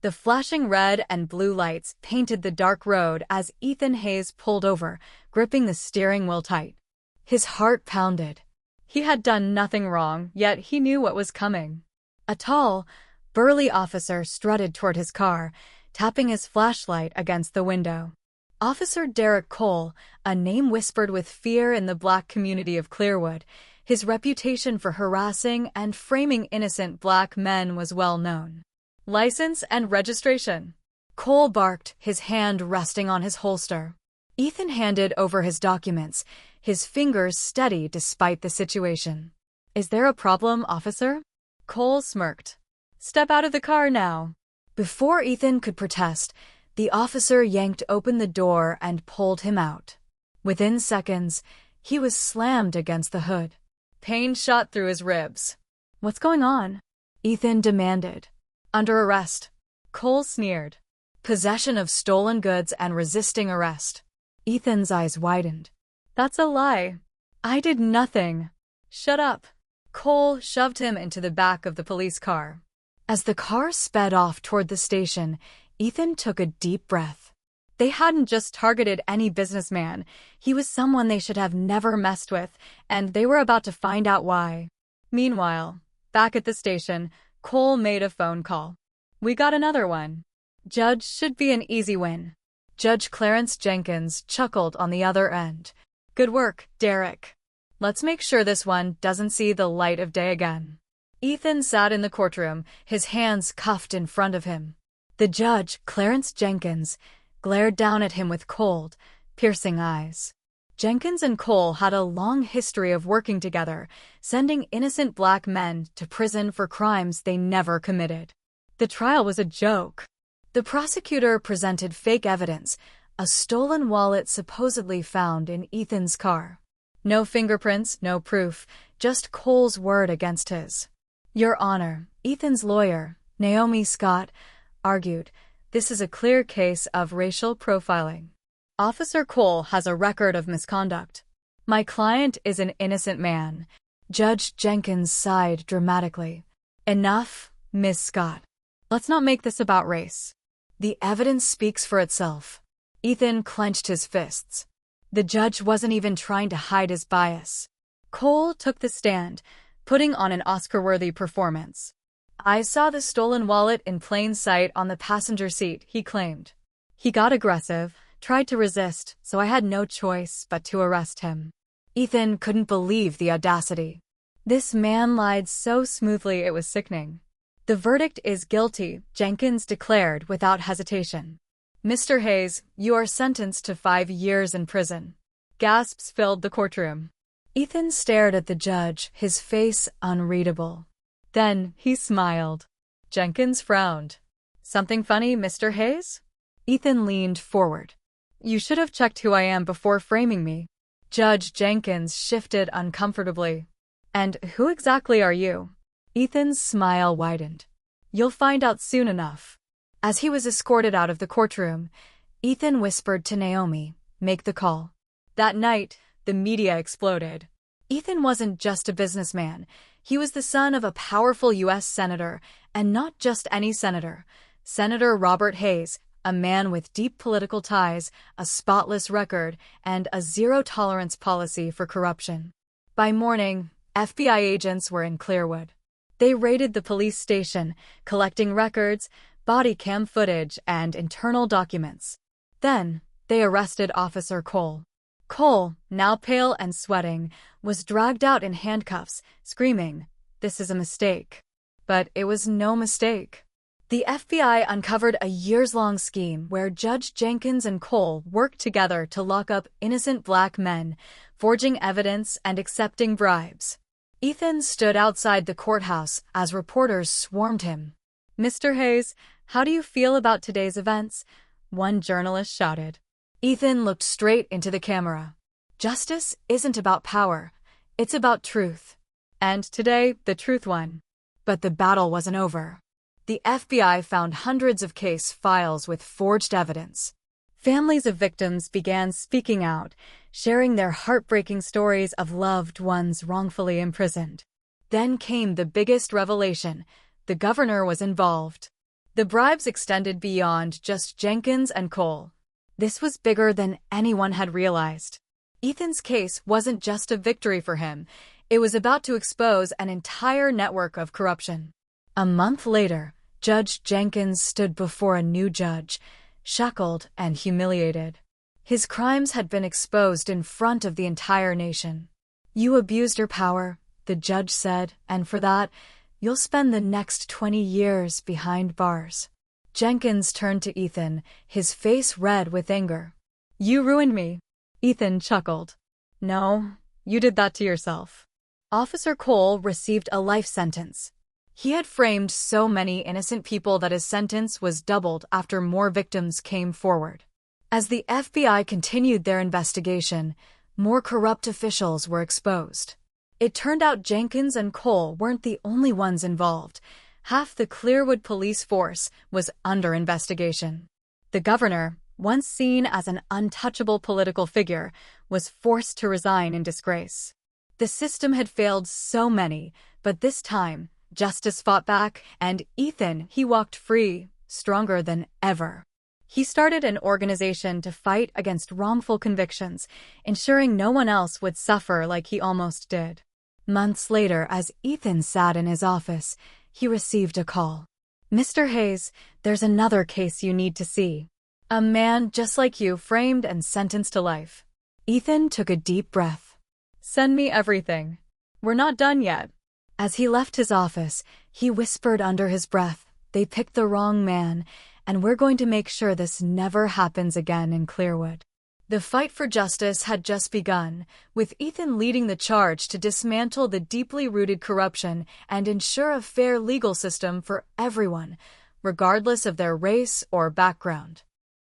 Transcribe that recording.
The flashing red and blue lights painted the dark road as Ethan Hayes pulled over, gripping the steering wheel tight. His heart pounded. He had done nothing wrong, yet he knew what was coming. A tall, burly officer strutted toward his car, tapping his flashlight against the window. Officer Derek Cole, a name whispered with fear in the black community of Clearwood, his reputation for harassing and framing innocent black men was well known. License and registration. Cole barked, his hand resting on his holster. Ethan handed over his documents, his fingers steady despite the situation. "Is there a problem, officer?" Cole smirked. "Step out of the car now." Before Ethan could protest, the officer yanked open the door and pulled him out. Within seconds, he was slammed against the hood. Pain shot through his ribs. "What's going on?" Ethan demanded. "Under arrest." Cole sneered. "Possession of stolen goods and resisting arrest." Ethan's eyes widened. "That's a lie. I did nothing." "Shut up." Cole shoved him into the back of the police car. As the car sped off toward the station, Ethan took a deep breath. They hadn't just targeted any businessman. He was someone they should have never messed with, and they were about to find out why. Meanwhile, back at the station, Cole made a phone call. "We got another one." "Judge, should be an easy win." Judge Clarence Jenkins chuckled on the other end. "Good work, Derek. Let's make sure this one doesn't see the light of day again." Ethan sat in the courtroom, his hands cuffed in front of him. The judge, Clarence Jenkins, glared down at him with cold, piercing eyes. Jenkins and Cole had a long history of working together, sending innocent black men to prison for crimes they never committed. The trial was a joke. The prosecutor presented fake evidence, a stolen wallet supposedly found in Ethan's car. No fingerprints, no proof, just Cole's word against his. "Your Honor," Ethan's lawyer, Naomi Scott, argued, "this is a clear case of racial profiling. Officer Cole has a record of misconduct. My client is an innocent man." Judge Jenkins sighed dramatically. "Enough, Ms. Scott. Let's not make this about race. The evidence speaks for itself." Ethan clenched his fists. The judge wasn't even trying to hide his bias. Cole took the stand, putting on an Oscar-worthy performance. "I saw the stolen wallet in plain sight on the passenger seat," he claimed. "He got aggressive, tried to resist, so I had no choice but to arrest him." Ethan couldn't believe the audacity. This man lied so smoothly it was sickening. "The verdict is guilty," Jenkins declared without hesitation. "Mr. Hayes, you are sentenced to 5 years in prison." Gasps filled the courtroom. Ethan stared at the judge, his face unreadable. Then he smiled. Jenkins frowned. "Something funny, Mr. Hayes?" Ethan leaned forward. "You should have checked who I am before framing me." Judge Jenkins shifted uncomfortably. "And who exactly are you?" Ethan's smile widened. "You'll find out soon enough." As he was escorted out of the courtroom, Ethan whispered to Naomi, "Make the call." That night, the media exploded. Ethan wasn't just a businessman. He was the son of a powerful U.S. senator, and not just any senator. Senator Robert Hayes, a man with deep political ties, a spotless record, and a zero-tolerance policy for corruption. By morning, FBI agents were in Clearwood. They raided the police station, collecting records, body cam footage, and internal documents. Then, they arrested Officer Cole. Cole, now pale and sweating, was dragged out in handcuffs, screaming, "This is a mistake." But it was no mistake. The FBI uncovered a years-long scheme where Judge Jenkins and Cole worked together to lock up innocent black men, forging evidence and accepting bribes. Ethan stood outside the courthouse as reporters swarmed him. "Mr. Hayes, how do you feel about today's events?" one journalist shouted. Ethan looked straight into the camera. "Justice isn't about power. It's about truth." And today, the truth won. But the battle wasn't over. The FBI found hundreds of case files with forged evidence. Families of victims began speaking out, sharing their heartbreaking stories of loved ones wrongfully imprisoned. Then came the biggest revelation: the governor was involved. The bribes extended beyond just Jenkins and Cole. This was bigger than anyone had realized. Ethan's case wasn't just a victory for him. It was about to expose an entire network of corruption. A month later, Judge Jenkins stood before a new judge, shackled and humiliated. His crimes had been exposed in front of the entire nation. "You abused your power," the judge said, "and for that, you'll spend the next 20 years behind bars." Jenkins turned to Ethan, his face red with anger. "You ruined me." Ethan chuckled. "No, you did that to yourself." Officer Cole received a life sentence. He had framed so many innocent people that his sentence was doubled after more victims came forward. As the FBI continued their investigation, more corrupt officials were exposed. It turned out Jenkins and Cole weren't the only ones involved. Half the Clearwood police force was under investigation. The governor, once seen as an untouchable political figure, was forced to resign in disgrace. The system had failed so many, but this time, justice fought back, and Ethan, he walked free, stronger than ever. He started an organization to fight against wrongful convictions, ensuring no one else would suffer like he almost did. Months later, as Ethan sat in his office, he received a call. "Mr. Hayes, there's another case you need to see. A man just like you framed and sentenced to life." Ethan took a deep breath. "Send me everything. We're not done yet." As he left his office, he whispered under his breath, "They picked the wrong man, and we're going to make sure this never happens again in Clearwood." The fight for justice had just begun, with Ethan leading the charge to dismantle the deeply rooted corruption and ensure a fair legal system for everyone, regardless of their race or background.